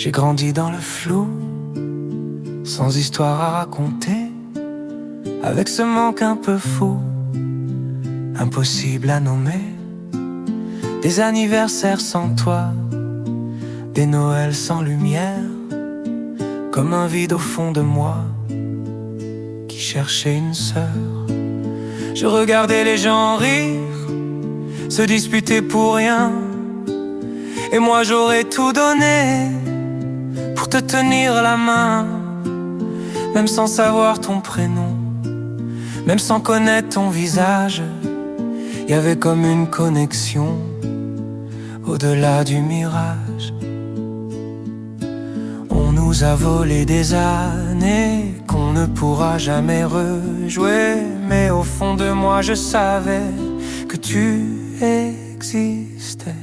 J'ai grandi dans le flou, sans histoire à raconter, avec ce manque un peu fou, impossible à nommer. Des anniversaires sans toi, des Noëls sans lumière, comme un vide au fond de moi qui cherchait une sœur. Je regardais les gens rire, se disputer pour rien, et moi j'aurais tout donné pour te tenir la main. Même sans savoir ton prénom, même sans connaître ton visage, y avait comme une connexion au-delà du mirage. On nous a volé des années qu'on ne pourra jamais rejouer, mais au fond de moi je savais que tu existais.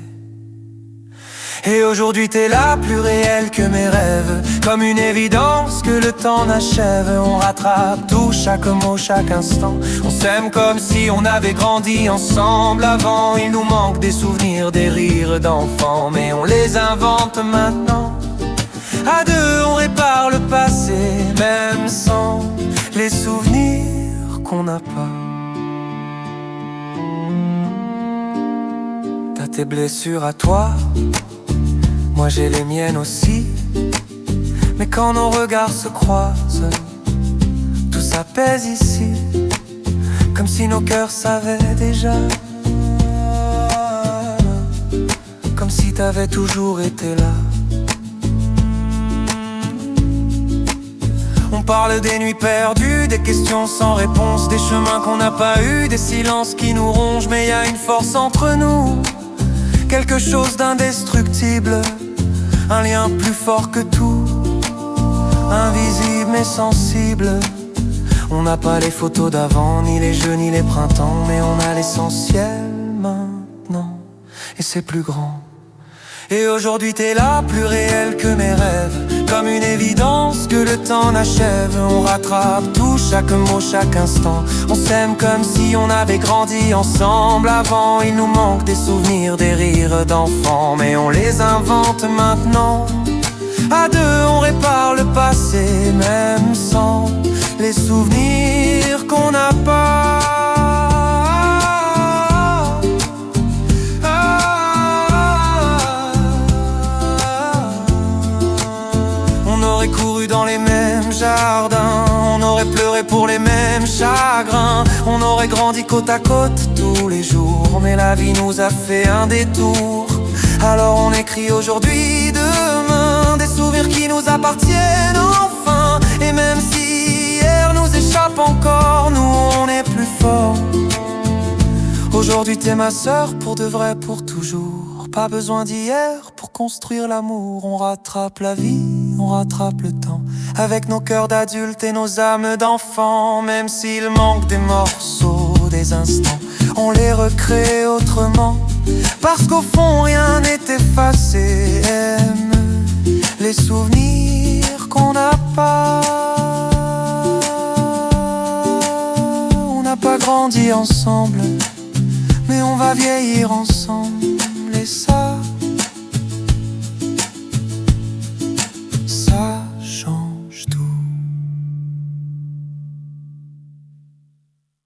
Et aujourd'hui t'es là, plus réel que mes rêves, comme une évidence que le temps n'achève. On rattrape tout, chaque mot, chaque instant. On s'aime comme si on avait grandi ensemble avant. Il nous manque des souvenirs, des rires d'enfants, mais on les invente maintenant. À deux on répare le passé, même sans les souvenirs qu'on n'a pas. T'as tes blessures à toi, moi j'ai les miennes aussi. Mais quand nos regards se croisent, tout s'apaise ici, comme si nos cœurs savaient déjà, comme si t'avais toujours été là. On parle des nuits perdues, des questions sans réponse, des chemins qu'on n'a pas eu, des silences qui nous rongent. Mais y a une force entre nous, quelque chose d'indestructible, un lien plus fort que tout, invisible mais sensible. On n'a pas les photos d'avant, ni les jeux, ni les printemps, mais on a l'essentiel maintenant, et c'est plus grand. Et aujourd'hui t'es là, plus réel que mes rêves, comme une évidence que le temps n'achève. On rattrape tout, chaque mot, chaque instant. On s'aime comme si on avait grandi ensemble avant. Il nous manque des souvenirs, des rires d'enfants, mais on les invente maintenant. À deux on répare le passé, même sans les souvenirs qu'on n'a pas. On aurait couru dans les mêmes jardins, on aurait pleuré pour les mêmes chagrins, on aurait grandi côte à côte tous les jours. Mais la vie nous a fait un détour, alors on écrit aujourd'hui, demain, des souvenirs qui nous appartiennent enfin. Et même si hier nous échappe encore, nous on est plus forts. Aujourd'hui t'es ma sœur pour de vrai, pour toujours. Pas besoin d'hier pour construire l'amour. On rattrape la vie, on rattrape le temps, avec nos cœurs d'adultes et nos âmes d'enfants. Même s'il manque des morceaux, des instants, on les recrée autrement, parce qu'au fond rien n'est effacé. Aime les souvenirs qu'on n'a pas. On n'a pas grandi ensemble, mais on va vieillir ensemble.